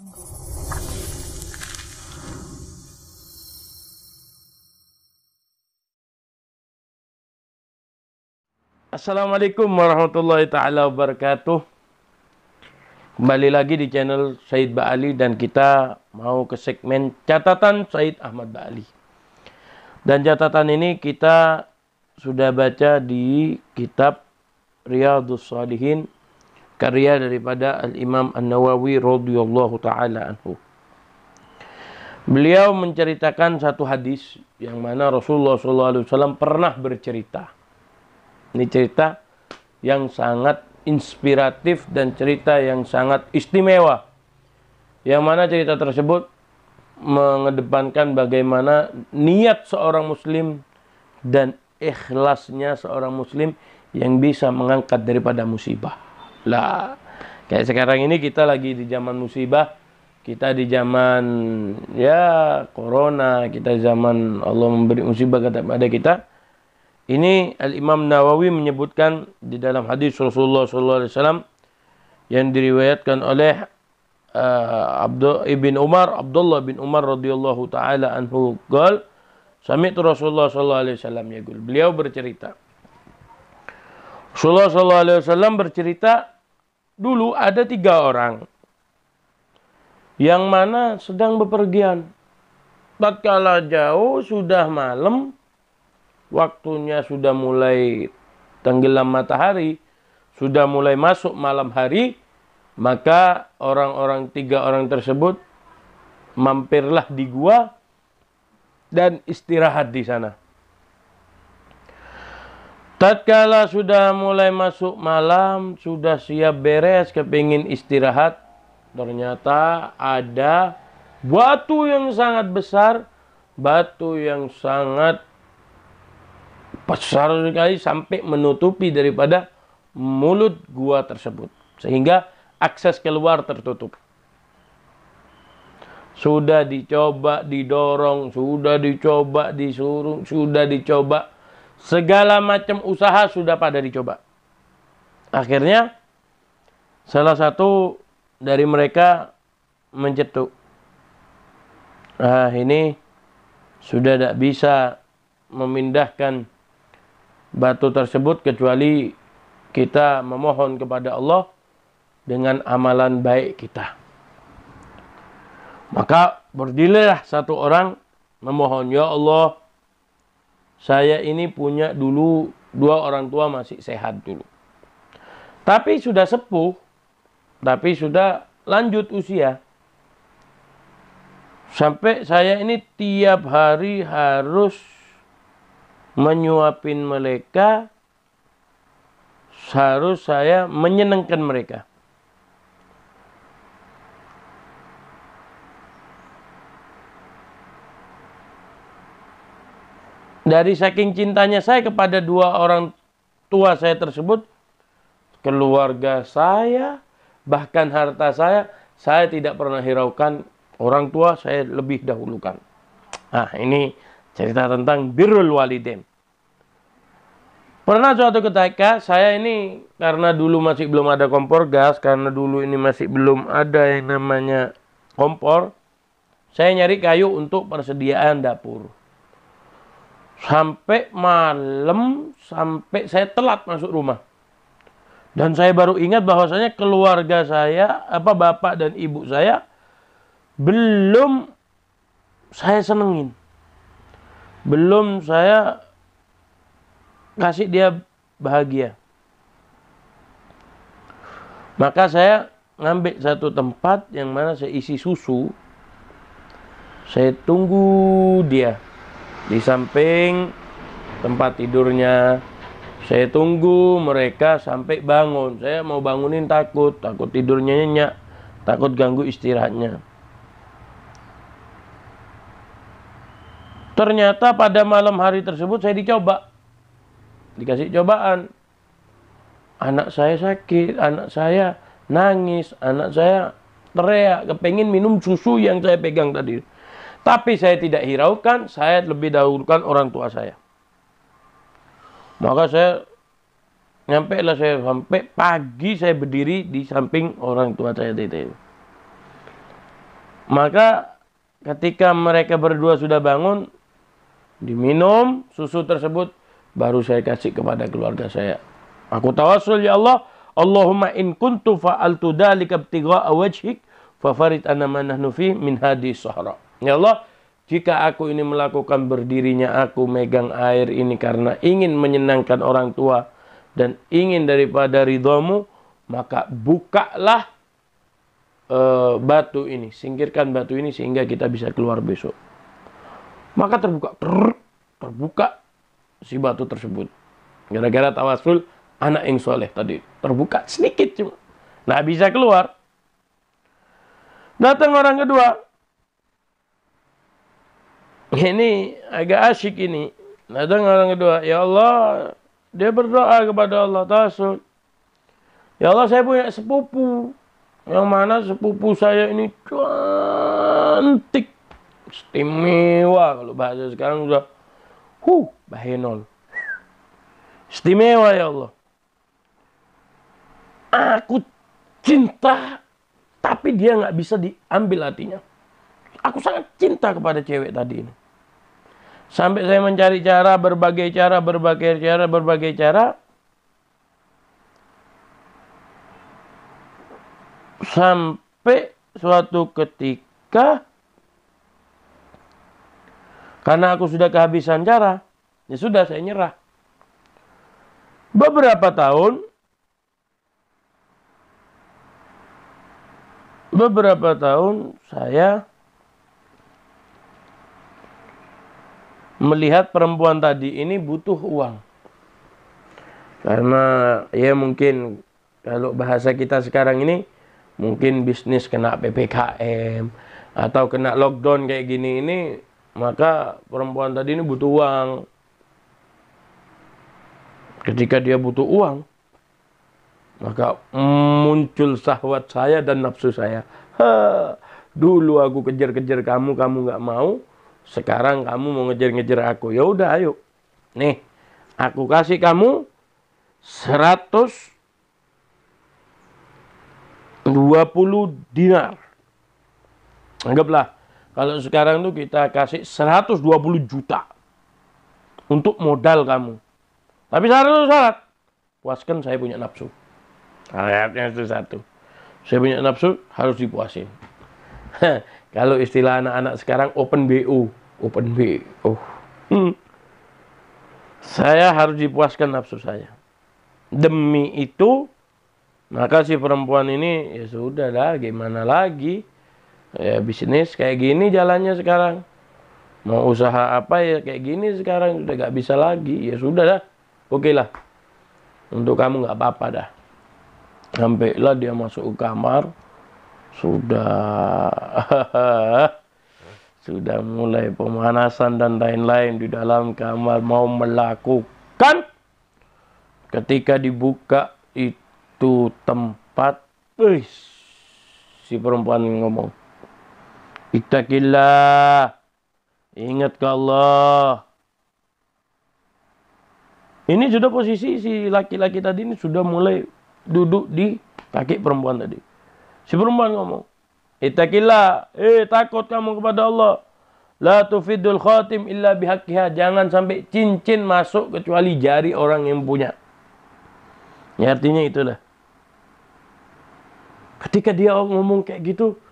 Assalamualaikum warahmatullahi ta'ala wabarakatuh. Kembali lagi di channel Said Ba'ali dan kita mau ke segmen catatan Said Ahmad Ba'ali. Dan catatan ini kita sudah baca di kitab Riyadhus Shalihin, karya daripada Al-Imam An-Nawawi radhiyallahu ta'ala anhu. Beliau menceritakan satu hadis yang mana Rasulullah SAW pernah bercerita. Ini cerita yang sangat inspiratif dan cerita yang sangat istimewa. Yang mana cerita tersebut mengedepankan bagaimana niat seorang muslim dan ikhlasnya seorang muslim yang bisa mengangkat daripada musibah. Lah, kayak sekarang ini kita lagi di zaman musibah. Kita di zaman corona, kita zaman Allah memberi musibah kepada kita. Ini Al-Imam Nawawi menyebutkan di dalam hadis Rasulullah SAW yang diriwayatkan oleh Abdullah bin Umar radhiyallahu taala anhu qol sami'tu Rasulullah SAW yaqul. Beliau bercerita. Rasulullah SAW bercerita, dulu ada 3 orang yang mana sedang bepergian. Tatkala jauh sudah malam, waktunya sudah mulai tenggelam matahari, sudah mulai masuk malam hari, maka 3 orang tersebut mampirlah di gua dan istirahat di sana. Tatkala sudah mulai masuk malam, sudah siap beres, kepingin istirahat, ternyata ada batu yang sangat besar, batu yang sangat besar sekali sampai menutupi daripada mulut gua tersebut, sehingga akses keluar tertutup. Sudah dicoba didorong, sudah dicoba disuruh, sudah dicoba segala macam usaha sudah pada dicoba. Akhirnya salah satu dari mereka mencetuk, ini sudah tidak bisa memindahkan batu tersebut kecuali kita memohon kepada Allah dengan amalan baik kita. Maka berdirilah satu orang memohon, ya Allah, saya ini punya dulu 2 orang tua masih sehat dulu, tapi sudah sepuh, tapi sudah lanjut usia. Sampai saya ini tiap hari harus menyuapin mereka, harus saya menyenangkan mereka. Dari saking cintanya saya kepada 2 orang tua saya tersebut, keluarga saya, bahkan harta saya tidak pernah hiraukan. Orang tua saya lebih dahulukan. Nah, ini cerita tentang birrul walidain. Pernah suatu ketika saya ini, karena dulu masih belum ada kompor gas, karena dulu ini masih belum ada yang namanya kompor, saya nyari kayu untuk persediaan dapur. Sampai malam, sampai saya telat masuk rumah. Dan saya baru ingat bahwasanya keluarga saya, bapak dan ibu saya, belum saya senengin. Belum saya kasih dia bahagia. Maka saya ngambil satu tempat yang mana saya isi susu. Saya tunggu dia di samping tempat tidurnya. Saya tunggu mereka sampai bangun. Saya mau bangunin takut tidurnya nyenyak, takut ganggu istirahatnya. Ternyata pada malam hari tersebut saya dicoba. Dikasih cobaan. Anak saya sakit, anak saya nangis, anak saya teriak, kepengen minum susu yang saya pegang tadi. Tapi saya tidak hiraukan, saya lebih dahulukan orang tua saya. Maka saya sampai pagi saya berdiri di samping orang tua saya itu. Maka ketika mereka berdua sudah bangun, diminum susu tersebut, baru saya kasih kepada keluarga saya. Aku tawassul, ya Allah, Allahumma in kuntu fa'altu dzalika ibtigha'a wajhik fafarid anna ma nahnu fi min hadis sahra. Ya Allah, jika aku ini melakukan berdirinya aku megang air ini karena ingin menyenangkan orang tua dan ingin daripada ridhamu, maka bukalah batu ini, singkirkan batu ini sehingga kita bisa keluar besok. Maka terbuka si batu tersebut. Gara-gara tawasul anak yang soleh tadi, terbuka sedikit cuma, nggak bisa keluar. Datang orang kedua, ini agak asyik ini. Datang orang kedua, ya Allah, dia berdoa kepada Allah, tawasul. Ya Allah, saya punya sepupu. Yang mana sepupu saya ini cantik, istimewa. Kalau bahasa sekarang sudah, bahenol. Istimewa ya Allah. Aku cinta, tapi dia nggak bisa diambil hatinya. Aku sangat cinta kepada cewek tadi ini. Sampai saya mencari cara, berbagai cara. Sampai suatu ketika, karena aku sudah kehabisan cara, ya sudah saya nyerah. Beberapa tahun saya melihat perempuan tadi ini butuh uang. Karena ya mungkin kalau bahasa kita sekarang ini, mungkin bisnis kena PPKM atau kena lockdown kayak gini ini, maka perempuan tadi ini butuh uang. Ketika dia butuh uang, maka muncul syahwat saya dan nafsu saya. Dulu aku kejar-kejar kamu nggak mau. Sekarang kamu mau ngejar-ngejar aku. Ya udah, ayo. Nih, aku kasih kamu 120 dinar. Anggaplah, kalau sekarang tuh kita kasih 120 juta untuk modal kamu. Tapi syarat, puaskan saya punya nafsu. Ayatnya itu satu. Saya punya nafsu, harus dipuasin. Kalau istilah anak-anak sekarang, open BO. Saya harus dipuaskan nafsu saya. Demi itu, maka si perempuan ini, ya sudah lah, gimana lagi. Ya bisnis kayak gini jalannya sekarang. Mau usaha apa ya kayak gini sekarang, sudah gak bisa lagi. Ya sudah lah, oke lah. Untuk kamu gak apa-apa dah. Sampailah dia masuk ke kamar. Sudah mulai pemanasan dan lain-lain di dalam kamar, mau melakukan. Ketika dibuka itu tempat, si perempuan ngomong, ittaqillah, ingat ke Allah. Ini sudah posisi si laki-laki tadi ini sudah mulai duduk di kaki perempuan tadi. Si perempuan ngomong, ittaqillah, takut kamu kepada Allah. La tufidul khatim illa bihaqqiha. Jangan sampai cincin masuk kecuali jari orang yang punya. Ya artinya itulah. Ketika dia ngomong kayak gitu,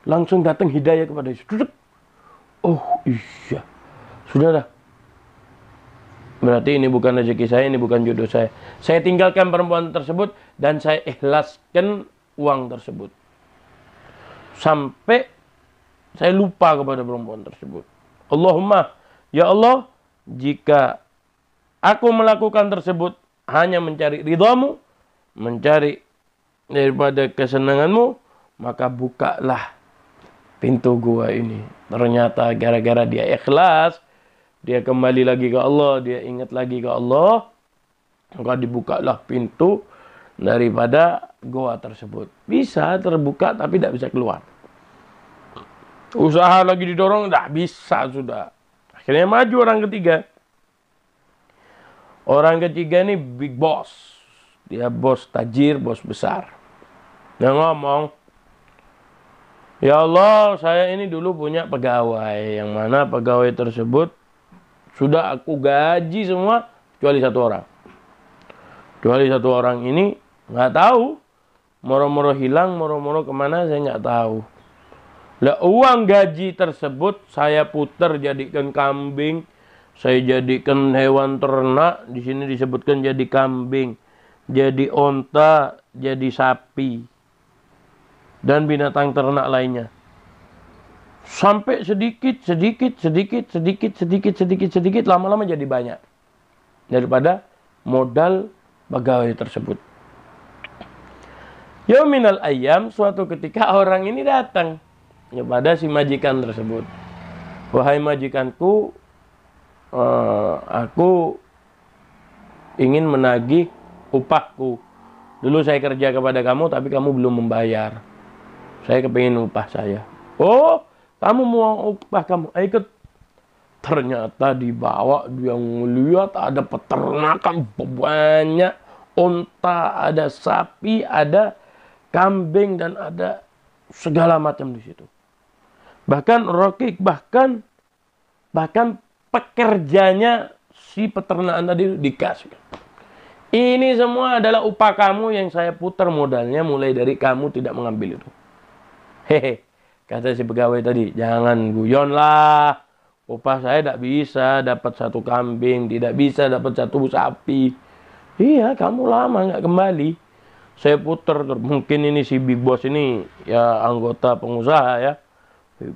langsung datang hidayah kepada dia. Oh iya, sudah dah. Berarti ini bukan rezeki saya, ini bukan jodoh saya. Saya tinggalkan perempuan tersebut dan saya ikhlaskan uang tersebut. Sampai saya lupa kepada perempuan tersebut. Allahumma, ya Allah, jika aku melakukan tersebut hanya mencari ridhamu, mencari daripada kesenanganmu, maka bukalah pintu gua ini. Ternyata gara-gara dia ikhlas, dia kembali lagi ke Allah, dia ingat lagi ke Allah, maka dibukalah pintu daripada gua tersebut. Bisa terbuka tapi tidak bisa keluar. Usaha lagi didorong, tidak bisa sudah. Akhirnya maju orang ketiga. Orang ketiga ini big boss. Dia bos tajir, bos besar. Dia ngomong, Ya Allah, saya ini dulu punya pegawai, yang mana pegawai tersebut sudah aku gaji semua, kecuali satu orang. Kecuali satu orang ini nggak tahu, moro-moro hilang, moro-moro kemana saya nggak tahu. Lah uang gaji tersebut saya putar jadikan kambing, saya jadikan hewan ternak, di sini disebutkan jadi kambing, jadi onta, jadi sapi, dan binatang ternak lainnya. Sampai sedikit, lama-lama jadi banyak. Daripada modal pegawai tersebut. Yauminal ayyam, suatu ketika orang ini datang kepada si majikan tersebut. Wahai majikanku, aku ingin menagih upahku. Dulu saya kerja kepada kamu, tapi kamu belum membayar. Saya kepingin upah saya. Oh, kamu mau upah kamu? Ayo ikut. Ternyata dibawa, dia melihat ada peternakan banyak. Onta, ada sapi, ada kambing, dan ada segala macam di situ. Bahkan rokik, bahkan pekerjanya si peternakan tadi dikasih. Ini semua adalah upah kamu yang saya putar modalnya mulai dari kamu tidak mengambil itu. Hehe, kata si pegawai tadi, jangan guyon lah. Upah saya tidak bisa dapat satu kambing, tidak bisa dapat satu sapi. Iya, kamu lama nggak kembali. Saya putar, mungkin ini si Big Boss ini ya anggota pengusaha ya.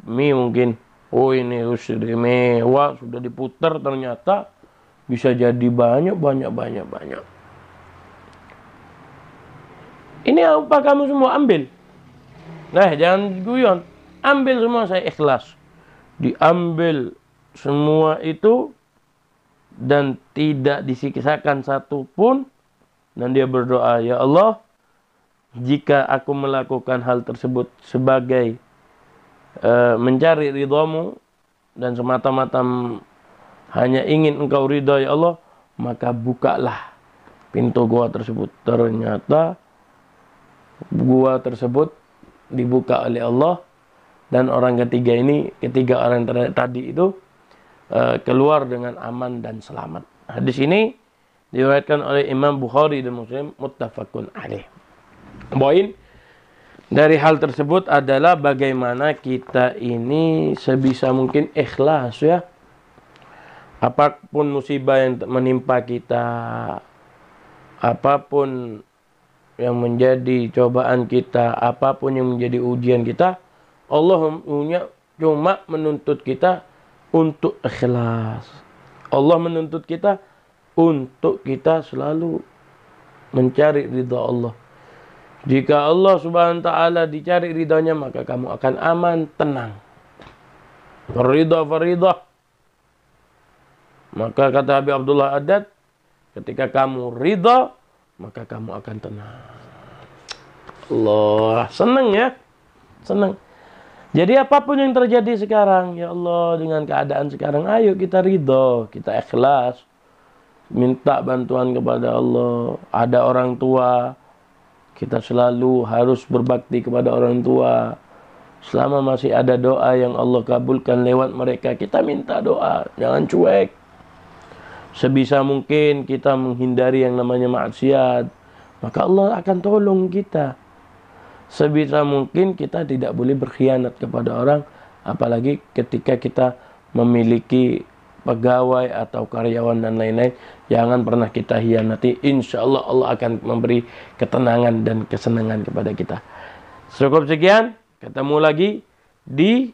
Mi mungkin, oh ini sudah mewah, sudah diputar, ternyata bisa jadi banyak. Ini apa kamu semua ambil? Nah, jangan guyon. Ambil semua, saya ikhlas. Diambil semua itu dan tidak disiksakan satupun. Dan dia berdoa, ya Allah, jika aku melakukan hal tersebut sebagai mencari ridhamu dan semata-mata hanya ingin engkau ridha ya Allah, maka bukalah pintu gua tersebut. Ternyata gua tersebut dibuka oleh Allah, dan orang ketiga orang tadi itu keluar dengan aman dan selamat. Hadis ini diriwayatkan oleh Imam Bukhari dan Muslim, muttafaqun alaih. Poin dari hal tersebut adalah bagaimana kita ini sebisa mungkin ikhlas ya. Apapun musibah yang menimpa kita, apapun yang menjadi cobaan kita, apapun yang menjadi ujian kita, Allah cuma menuntut kita untuk ikhlas. Allah menuntut kita untuk kita selalu mencari ridha Allah. Jika Allah subhanahu wa ta'ala dicari ridhanya, maka kamu akan aman, tenang. Faridah. Maka kata Habib Abdullah Haddad, ketika kamu ridha, maka kamu akan tenang. Allah, senang ya. Senang. Jadi apapun yang terjadi sekarang, ya Allah, dengan keadaan sekarang, ayo kita ridha, kita ikhlas. Minta bantuan kepada Allah. Ada orang tua, kita selalu harus berbakti kepada orang tua. Selama masih ada doa yang Allah kabulkan lewat mereka, kita minta doa, jangan cuek. Sebisa mungkin kita menghindari yang namanya maksiat, maka Allah akan tolong kita. Sebisa mungkin kita tidak boleh berkhianat kepada orang, apalagi ketika kita memiliki pegawai atau karyawan dan lain-lain. Jangan pernah kita hianati. Insya Allah Allah akan memberi ketenangan dan kesenangan kepada kita. Cukup sekian. Ketemu lagi di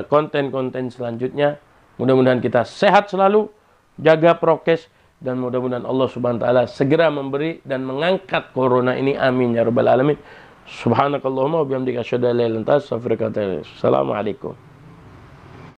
konten-konten selanjutnya. Mudah-mudahan kita sehat selalu, jaga prokes, dan mudah-mudahan Allah subhanahu wa ta'ala segera memberi dan mengangkat corona ini. Amin ya rabbal alamin. Subhanakallahumma wa bihamdika asyhadu an la ilaha illa anta astaghfiruka wa atubu ilaik. Assalamualaikum.